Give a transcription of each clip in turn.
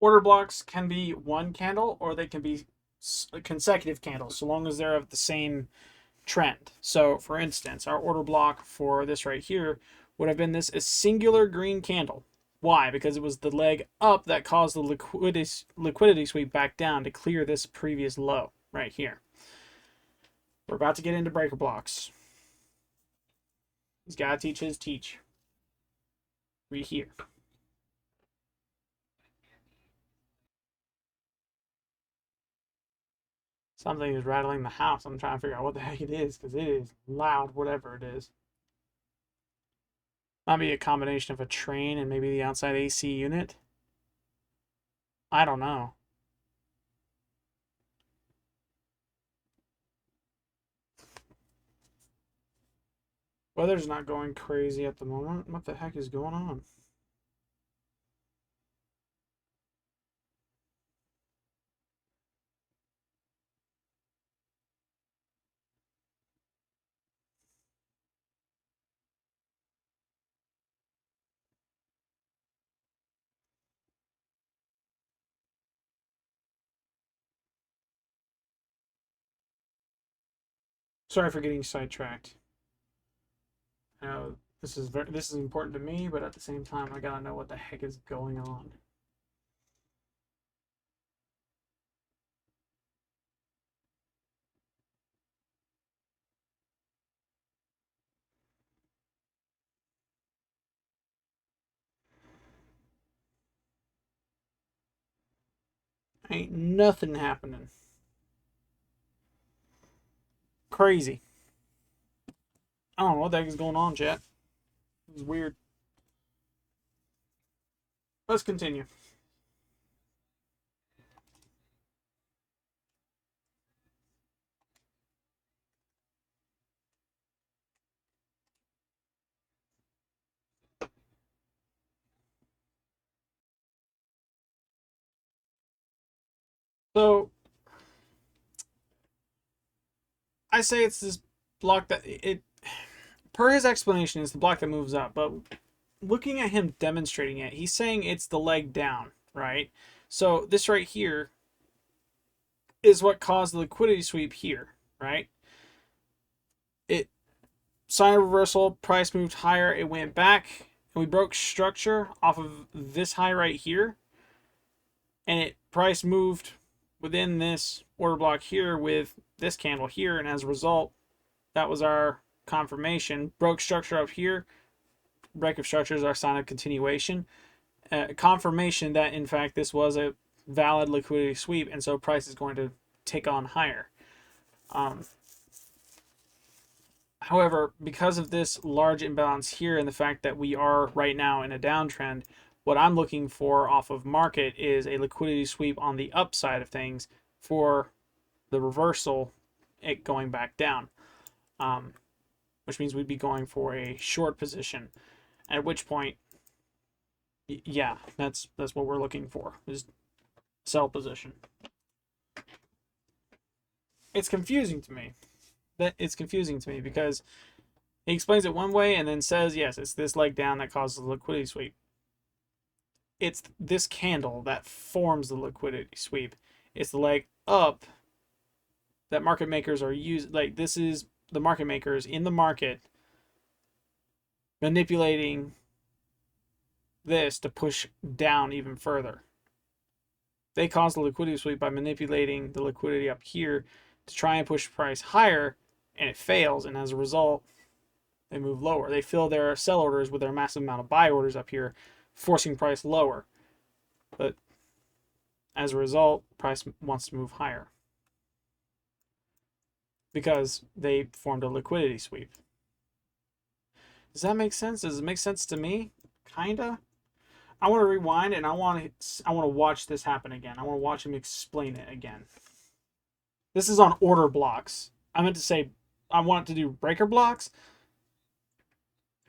Order blocks can be one candle or they can be consecutive candles, so long as they're of the same trend. So, for instance, our order block for this right here would have been this a singular green candle. Why? Because it was the leg up that caused the liquidity sweep back down to clear this previous low right here. We're about to get into breaker blocks. He's got to teach his teach. Right here. Something is rattling the house. I'm trying to figure out what the heck it is because it is loud, whatever it is. Might be a combination of a train and maybe the outside AC unit. I don't know. Weather's not going crazy at the moment. What the heck is going on? Sorry for getting sidetracked. I know this is important to me, but at the same time, I gotta know what the heck is going on. Ain't nothing happening. Crazy. I don't know what the heck is going on, chat. It's weird. Let's continue. So I say it's this block that it per his explanation is the block that moves up, but looking at him demonstrating it, he's saying it's the leg down, right? So this right here is what caused the liquidity sweep here, right? It sign of reversal, price moved higher, it went back, and we broke structure off of this high right here, and it price moved within this order block here with this candle here, and as a result, that was our confirmation. Broke structure up here, break of structure is our sign of continuation. Confirmation that in fact this was a valid liquidity sweep, and so price is going to take on higher. However, because of this large imbalance here and the fact that we are right now in a downtrend, what I'm looking for off of market is a liquidity sweep on the upside of things for the reversal, it going back down, which means we'd be going for a short position. At which point, yeah, that's what we're looking for, is sell position. It's confusing to me. It's confusing to me because he explains it one way and then says, yes, it's this leg down that causes the liquidity sweep. It's this candle that forms the liquidity sweep. It's the leg up that market makers are using. Like, this is the market makers in the market manipulating this to push down even further. They cause the liquidity sweep by manipulating the liquidity up here to try and push price higher, and it fails, and as a result, they move lower. They fill their sell orders with their massive amount of buy orders up here, forcing price lower. But as a result, price wants to move higher because they formed a liquidity sweep. Does that make sense? Does it make sense to me? Kinda. I want to rewind and I want to watch this happen again. I want to watch him explain it again. This is on order blocks. I meant to say I want to do breaker blocks.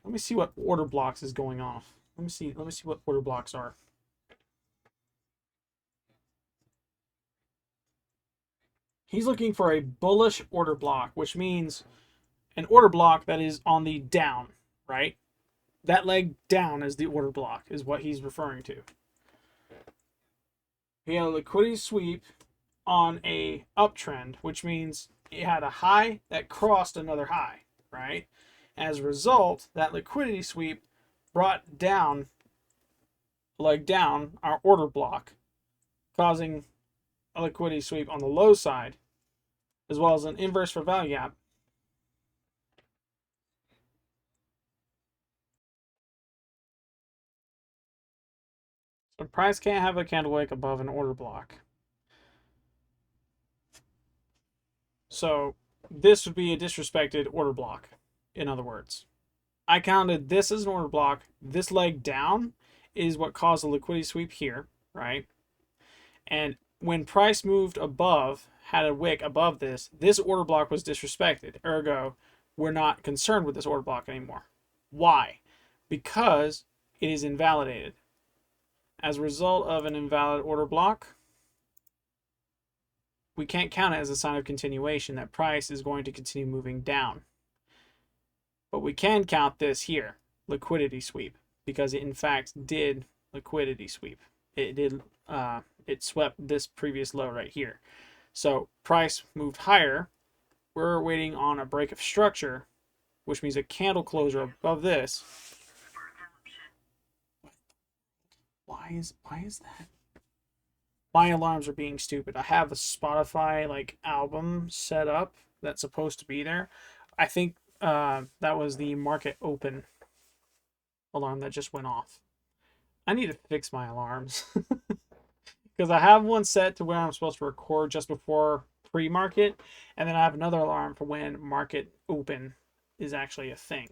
Let me see what order blocks is going off. Let me see what order blocks are. He's looking for a bullish order block, which means an order block that is on the down, right? That leg down is the order block, is what he's referring to. We had a liquidity sweep on a uptrend, which means it had a high that crossed another high, right? As a result, that liquidity sweep brought down, leg down, our order block, causing a liquidity sweep on the low side, as well as an inverse for value gap. So price can't have a candle wick above an order block. So this would be a disrespected order block, in other words. I counted this as an order block. This leg down is what caused the liquidity sweep here, right? And when price moved above, had a wick above this, this order block was disrespected. Ergo, we're not concerned with this order block anymore. Why? Because it is invalidated. As a result of an invalid order block, we can't count it as a sign of continuation that price is going to continue moving down. But we can count this here, liquidity sweep, because it in fact did liquidity sweep. It swept this previous low right here. So price moved higher. We're waiting on a break of structure, which means a candle closure above this. Why is that? My alarms are being stupid. I have a Spotify album set up that's supposed to be there. I think that was the market open alarm that just went off. I need to fix my alarms because I have one set to where I'm supposed to record just before pre-market, and then I have another alarm for when market open is actually a thing.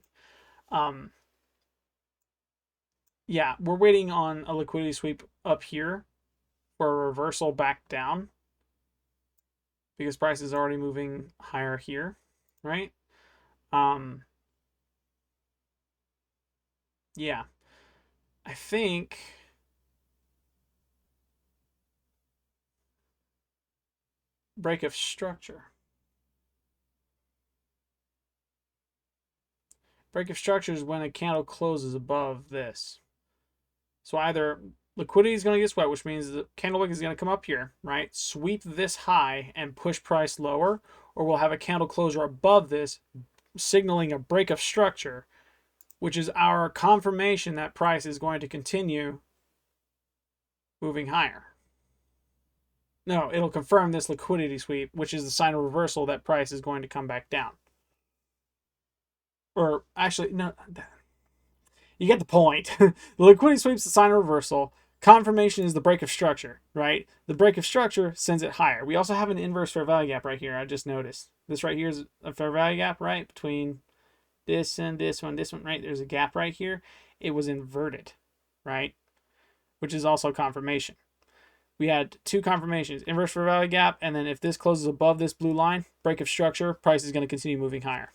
Yeah, we're waiting on a liquidity sweep up here for a reversal back down because price is already moving higher here, right? Yeah, I think break of structure. Break of structure is when a candle closes above this. So either liquidity is going to get swept, which means the candle wick is going to come up here, right? Sweep this high and push price lower, or we'll have a candle closure above this, signaling a break of structure, which is our confirmation that price is going to continue moving higher. No, it'll confirm this liquidity sweep, which is the sign of reversal that price is going to come back down. Or actually, no, you get the point. The liquidity sweep is the sign of reversal. Confirmation is the break of structure, right? The break of structure sends it higher. We also have an inverse fair value gap right here. I just noticed. This right here is a fair value gap, right? Between this and this one, right? There's a gap right here. It was inverted, right? Which is also confirmation. We had two confirmations, inverse fair value gap, and then if this closes above this blue line, break of structure, price is going to continue moving higher.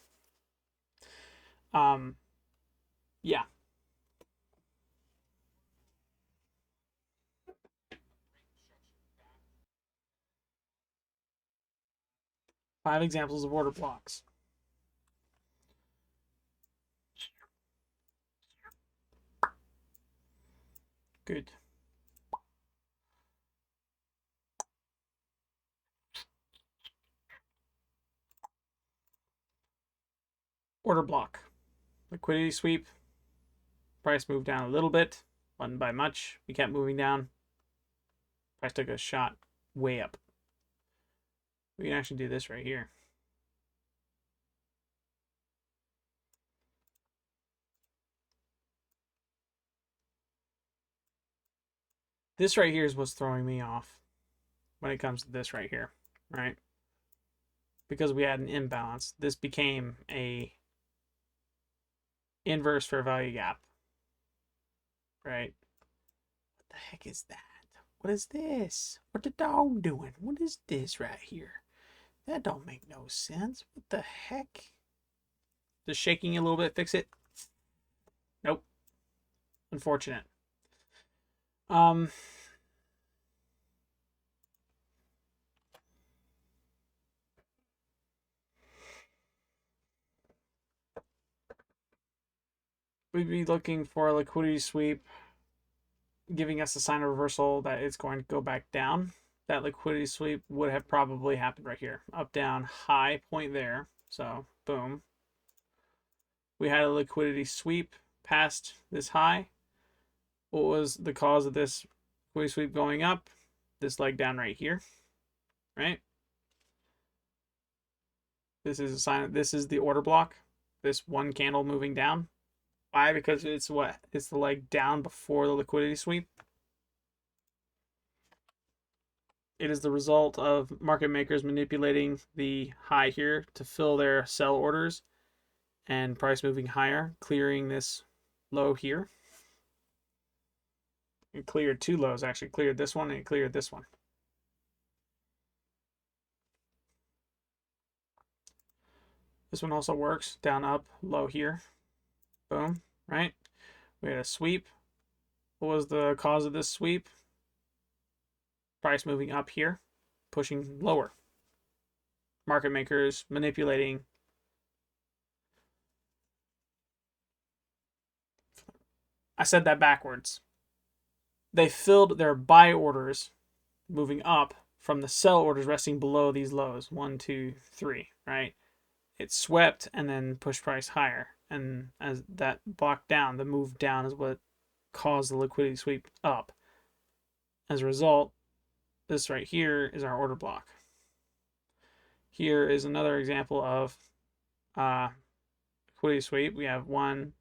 Yeah. Five examples of order blocks. Good. Order block. Liquidity sweep. Price moved down a little bit. Wasn't by much. We kept moving down. Price took a shot way up. We can actually do this right here. This right here is what's throwing me off when it comes to this right here, right? Because we had an imbalance. This became a inverse fair value gap, right? What the heck is that? What is this? What the dog doing? What is this right here? That don't make no sense. What the heck? Just shaking a little bit, fix it? Nope. Unfortunate. We'd be looking for a liquidity sweep giving us a sign of reversal that it's going to go back down. That liquidity sweep would have probably happened right here. Up, down, high point there. So, boom. We had a liquidity sweep past this high. What was the cause of this liquidity sweep going up? This leg down right here, right? This is a sign. This is the order block. This one candle moving down. Why? Because it's what? It's the leg down before the liquidity sweep. It is the result of market makers manipulating the high here to fill their sell orders and price moving higher, clearing this low here. It cleared two lows, actually. Cleared this one and it cleared this one. This one also works. Down, up, low here. Boom, right? We had a sweep. What was the cause of this sweep? Price moving up here, pushing lower. Market makers manipulating. I said that backwards. They filled their buy orders moving up from the sell orders resting below these lows. 1, 2, 3, right? It swept and then pushed price higher. And as that blocked down, the move down is what caused the liquidity sweep up. As a result, this right here is our order block. Here is another example of liquidity sweep. We have one,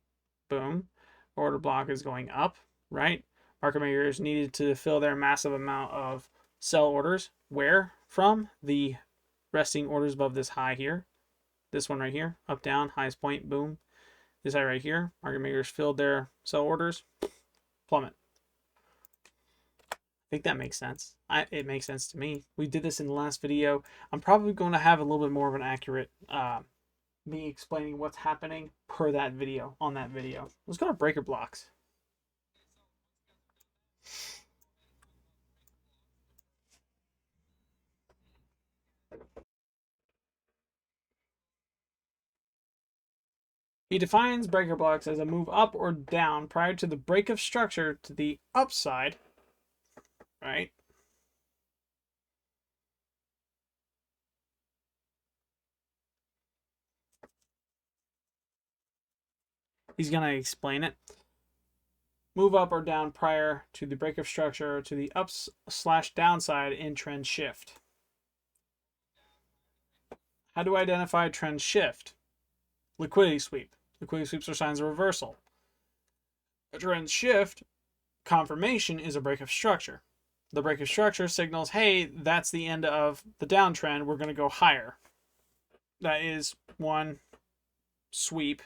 boom. Order block is going up, right? Market makers needed to fill their massive amount of sell orders. Where from? The resting orders above this high here. This one right here, up, down, highest point, boom. This high right here, market makers filled their sell orders, plummet. I think that makes sense. It makes sense to me. We did this in the last video. I'm probably going to have a little bit more of an accurate me explaining what's happening per that video, on that video. Let's go to breaker blocks. He defines breaker blocks as a move up or down prior to the break of structure to the upside, right? He's going to explain it. Move up or down prior to the break of structure to the up/downside in trend shift. How do I identify trend shift? Liquidity sweep. Liquidity sweeps are signs of reversal. A trend shift confirmation is a break of structure. The break of structure signals, hey, that's the end of the downtrend. We're going to go higher. That is one sweep,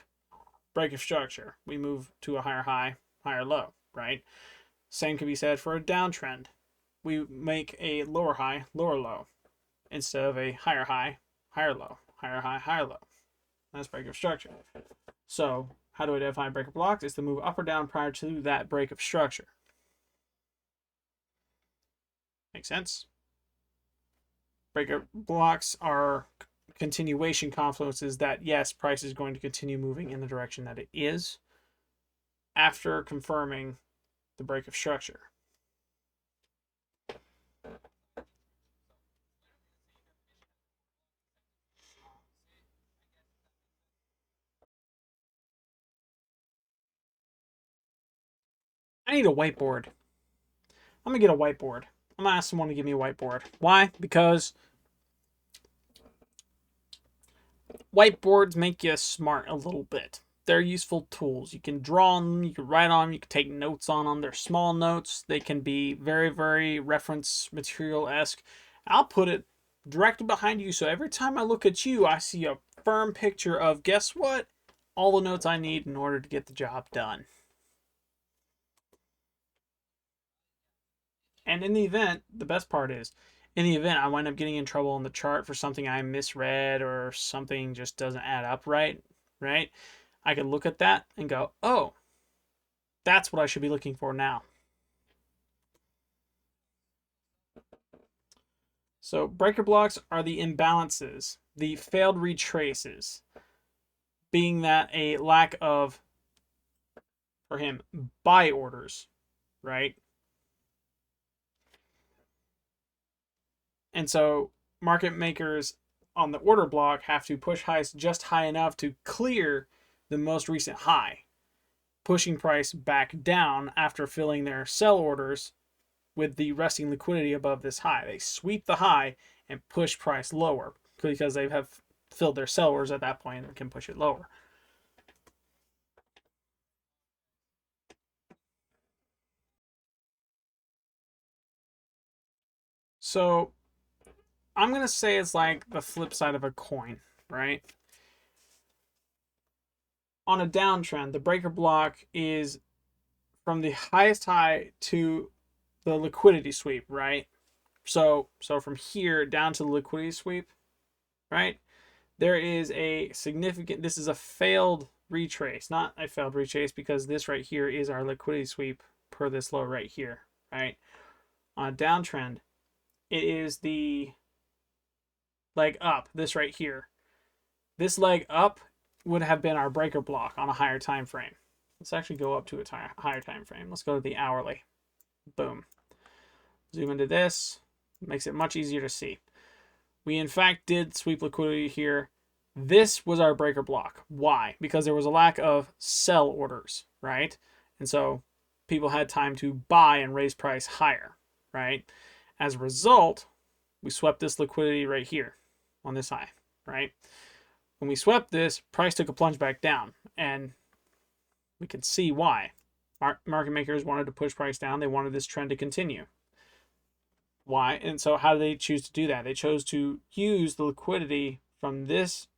break of structure. We move to a higher high, higher low, right? Same can be said for a downtrend. We make a lower high, lower low, instead of a higher high, higher low, higher high, higher low. That's break of structure. So how do I define breaker blocks? It's the move up or down prior to that break of structure. Make sense? Breaker blocks are continuation confluences that, yes, price is going to continue moving in the direction that it is after confirming the break of structure. I need a whiteboard. I'm going to get a whiteboard. I'm going to ask someone to give me a whiteboard. Why? Because whiteboards make you smart a little bit. They're useful tools. You can draw on them, you can write on them, you can take notes on them. They're small notes. They can be very, very reference material-esque. I'll put it directly behind you, so every time I look at you, I see a firm picture of, guess what? All the notes I need in order to get the job done. And in the event, the best part is, in the event I wind up getting in trouble on the chart for something I misread or something just doesn't add up right? I could look at that and go, oh, that's what I should be looking for now. So breaker blocks are the imbalances, the failed retraces, being that a lack of, for him, buy orders, right? And so market makers on the order block have to push highs just high enough to clear the most recent high, pushing price back down after filling their sell orders with the resting liquidity above this high. They sweep the high and push price lower because they have filled their sell orders at that point and can push it lower. So I'm going to say it's like the flip side of a coin, right? On a downtrend, the breaker block is from the highest high to the liquidity sweep, right? So from here down to the liquidity sweep, right? There is a significant, this is a failed retrace, not a failed retrace, because this right here is our liquidity sweep per this low right here, right? On a downtrend, it is the leg up, this right here. This leg up would have been our breaker block on a higher time frame. Let's actually go up to a higher time frame. Let's go to the hourly. Boom. Zoom into this. Makes it much easier to see. We in fact did sweep liquidity here. This was our breaker block. Why? Because there was a lack of sell orders, right? And so people had time to buy and raise price higher, right? As a result, we swept this liquidity right here on this high, right? When we swept this, price took a plunge back down, and we can see why. Market makers wanted to push price down. They wanted this trend to continue. Why? And so how do they choose to do that? They chose to use the liquidity from this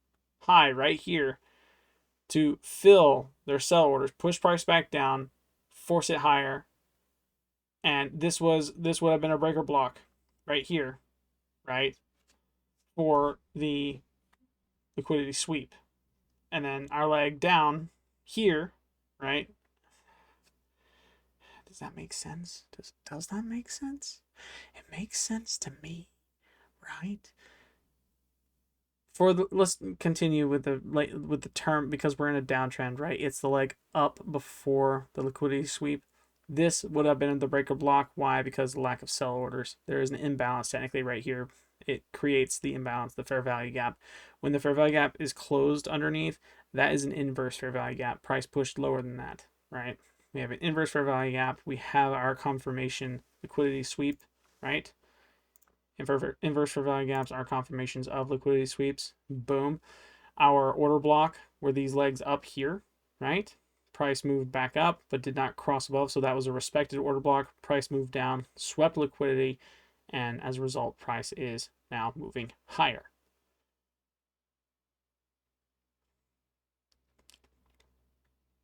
high right here to fill their sell orders, push price back down, force it higher. And this would have been a breaker block right here, right? For the liquidity sweep. And then our leg down here, right? Does that make sense? Does that make sense? It makes sense to me, right? Let's continue with the term, because we're in a downtrend, right? It's the leg up before the liquidity sweep. This would have been the breaker block. Why? Because of lack of sell orders. There is an imbalance technically right here. It creates the imbalance, the fair value gap. When the fair value gap is closed underneath, that is an inverse fair value gap. Price pushed lower than that, right? We have an inverse fair value gap. We have our confirmation liquidity sweep, right? Inverse fair value gaps are confirmations of liquidity sweeps. Boom. Our order block were these legs up here, right? Price moved back up, but did not cross above. So that was a respected order block. Price moved down, swept liquidity, and as a result, price is now moving higher.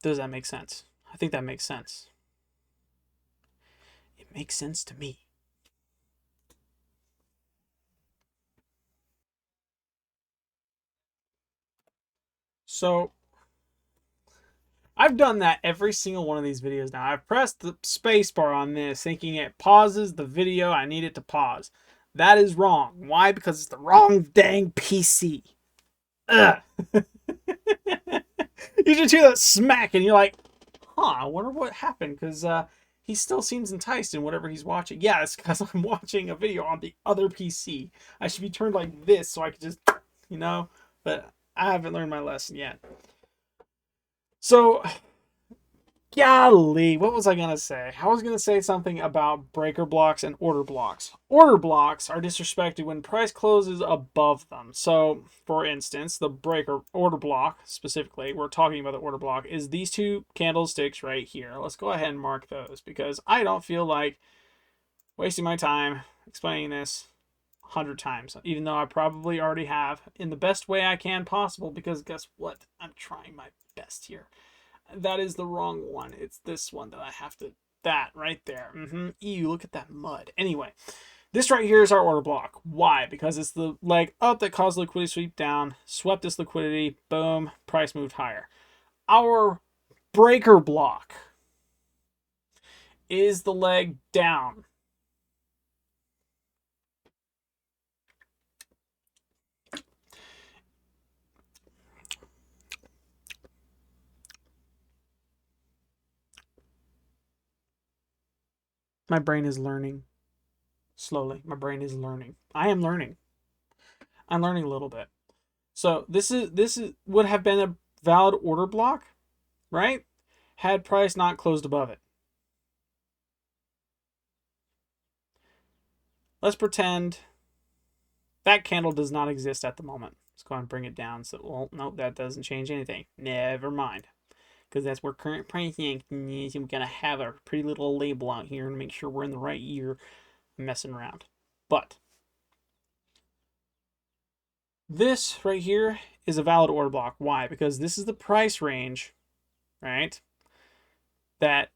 Does that make sense? I think that makes sense. It makes sense to me. So I've done that every single one of these videos now. I've pressed the space bar on this thinking it pauses the video I need it to pause. That is wrong. Why? Because it's the wrong dang PC. Ugh. You just hear that smack and you're like, I wonder what happened, because he still seems enticed in whatever he's watching. Yeah, it's because I'm watching a video on the other PC. I should be turned like this so I could just, but I haven't learned my lesson yet. So, golly, what was I going to say? I was going to say something about breaker blocks and order blocks. Order blocks are disrespected when price closes above them. So, for instance, the breaker order block, specifically, we're talking about the order block, is these two candlesticks right here. Let's go ahead and mark those, because I don't feel like wasting my time explaining this 100 times, even though I probably already have, in the best way I can possible, because guess what? I'm trying my best here. That is the wrong one. It's this one that I have to, that right there. Ew, look at that mud. Anyway, this right here is our order block. Why? Because it's the leg up that caused liquidity sweep down, swept this liquidity, boom, price moved higher. Our breaker block is the leg down. My brain is learning. slowly. My brain is learning. I am learning. I'm learning a little bit. So this is would have been a valid order block, right? Had price not closed above it. Let's pretend that candle does not exist at the moment. Let's go ahead and bring it down. So, well, no, that doesn't change anything. Never mind. Because that's where current pricing is. And we got to have a pretty little label out here and make sure we're in the right year messing around. But this right here is a valid order block. Why? Because this is the price range, right? That.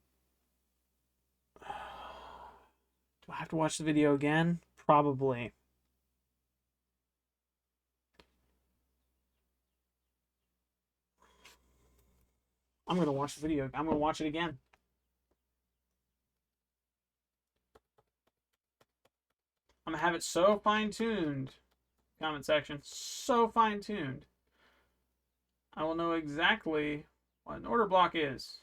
Do I have to watch the video again? Probably. I'm going to watch the video. I'm going to watch it again. I'm going to have it so fine-tuned. Comment section. So fine-tuned. I will know exactly what an order block is.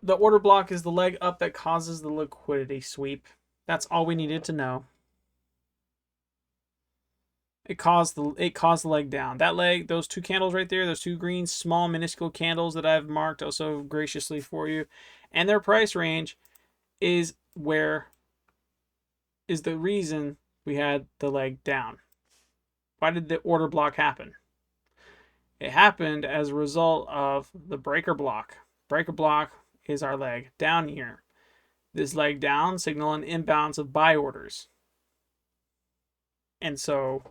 The order block is the leg up that causes the liquidity sweep. That's all we needed to know. It caused the leg down. That leg, those two candles right there, those two green small minuscule candles that I've marked also graciously for you, and their price range is the reason we had the leg down. Why did the order block happen? It happened as a result of the breaker block. Breaker block is our leg down here. This leg down signal an imbalance of buy orders. And so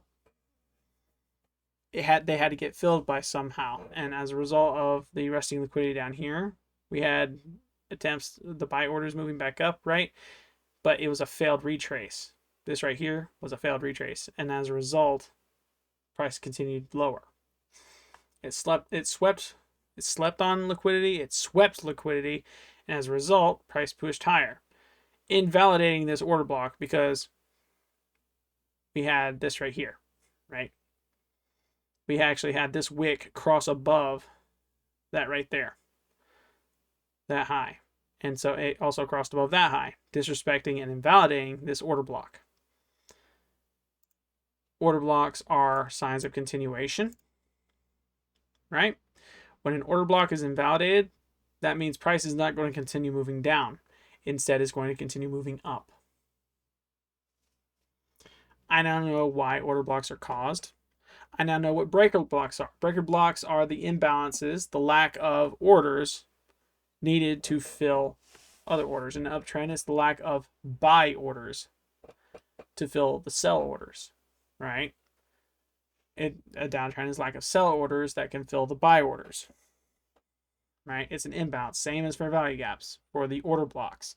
they had to get filled by somehow. And as a result of the resting liquidity down here, we had attempts, the buy orders moving back up, right? But it was a failed retrace. This right here was a failed retrace. And as a result, price continued lower. It slept on liquidity, it swept liquidity, and as a result, price pushed higher, invalidating this order block because we had this right here, right? We actually had this wick cross above that right there, that high. And so it also crossed above that high, disrespecting and invalidating this order block. Order blocks are signs of continuation, right? When an order block is invalidated, that means price is not going to continue moving down. Instead, it's going to continue moving up. I now know why order blocks are caused. I now know what breaker blocks are. Breaker blocks are the imbalances, the lack of orders needed to fill other orders. In an uptrend, it's the lack of buy orders to fill the sell orders, right? A downtrend is lack of sell orders that can fill the buy orders, right? It's an imbalance. Same as fair value gaps for the order blocks.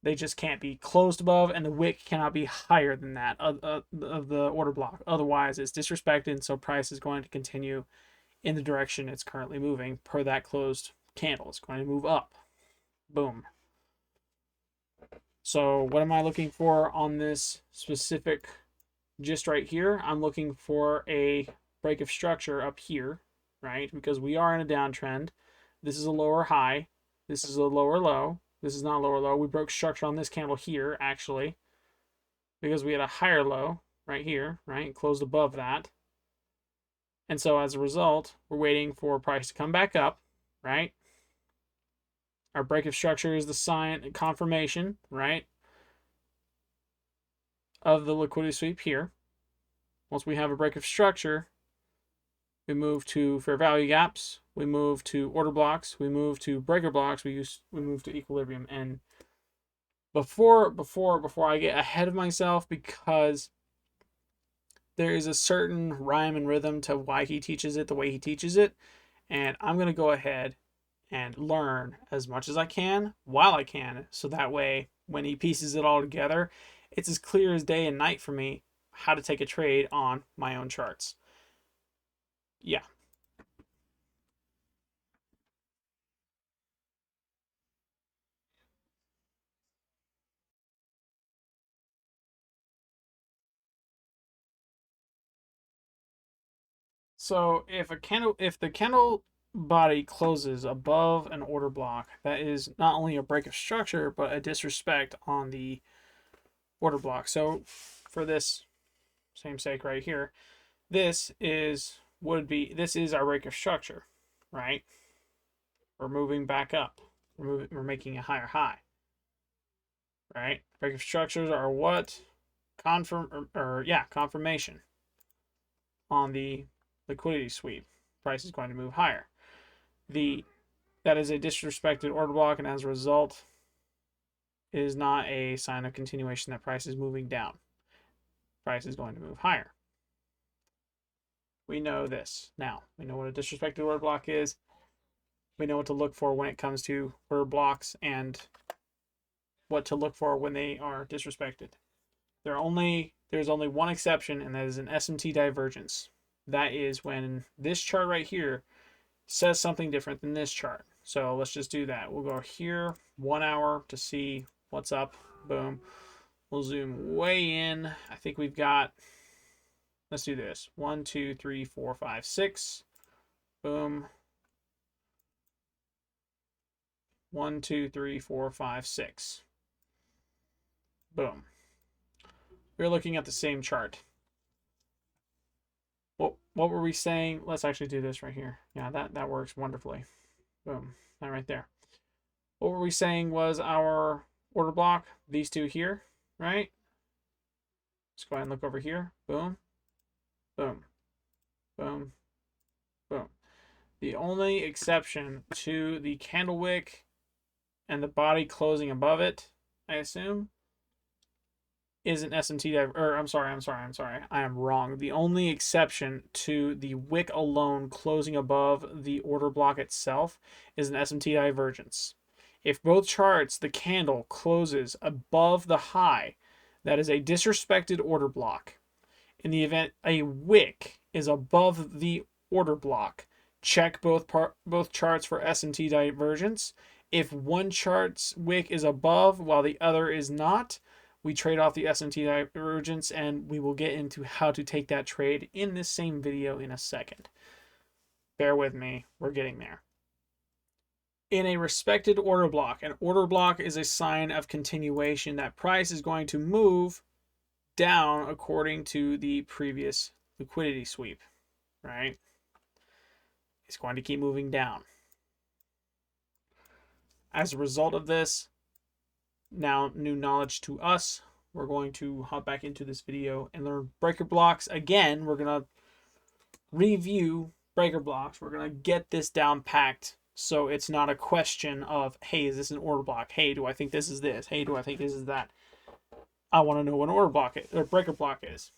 They just can't be closed above, and the wick cannot be higher than that of the order block. Otherwise, it's disrespected, and so price is going to continue in the direction it's currently moving per that closed candle. It's going to move up. Boom. So what am I looking for on this specific just right here? I'm looking for a break of structure up here, right? Because we are in a downtrend. This is a lower high. This is a lower low. This is not lower low. We broke structure on this candle here, actually, because we had a higher low right here, right? Closed above that. And so as a result, we're waiting for price to come back up, right? Our break of structure is the sign, confirmation, right, of the liquidity sweep here. Once we have a break of structure, we move to fair value gaps, we move to order blocks, we move to breaker blocks, we move to equilibrium. And before I get ahead of myself, because there is a certain rhyme and rhythm to why he teaches it the way he teaches it, and I'm going to go ahead and learn as much as I can while I can, so that way when he pieces it all together, it's as clear as day and night for me how to take a trade on my own charts. Yeah. So if the candle body closes above an order block, that is not only a break of structure, but a disrespect on the order block. So for this same sake right here, this is our break of structure, right? We're moving back up. We're making a higher high, right? Break of structures are what? Confirmation on the liquidity sweep. Price is going to move higher. That is a disrespected order block, and as a result, it is not a sign of continuation that price is moving down. Price is going to move higher. We know this now. We know what a disrespected order block is. We know what to look for when it comes to order blocks and what to look for when they are disrespected. There's only one exception, and that is an SMT divergence. That is when this chart right here says something different than this chart. So let's just do that. We'll go here 1 hour to see what's up. Boom. We'll zoom way in. I think we've got, let's do this. 1, 2, 3, 4, 5, 6. Boom. 1, 2, 3, 4, 5, 6. Boom. We're looking at the same chart. What were we saying? Let's actually do this right here. Yeah, that works wonderfully. Boom. That right there. What were we saying was our order block? These two here, right? Let's go ahead and look over here. Boom. Boom. Boom. Boom. The only exception to the candle wick and the body closing above it, I assume, is an SMT I'm sorry. I am wrong. The only exception to the wick alone closing above the order block itself is an SMT divergence. If both charts, the candle closes above the high, that is a disrespected order block. In the event a wick is above the order block, check both charts for SMT divergence. If one chart's wick is above while the other is not, we trade off the SMT divergence, and we will get into how to take that trade in this same video in a second. Bear with me, we're getting there. In a respected order block, an order block is a sign of continuation that price is going to move down according to the previous liquidity sweep, right? It's going to keep moving down. As a result of this, now new knowledge to us, we're going to hop back into this video and learn breaker blocks. Again, we're going to review breaker blocks. We're going to get this down packed so it's not a question of, hey, is this an order block? Hey, do I think this is this? Hey, do I think this is that? I want to know what an order block is, or breaker block is.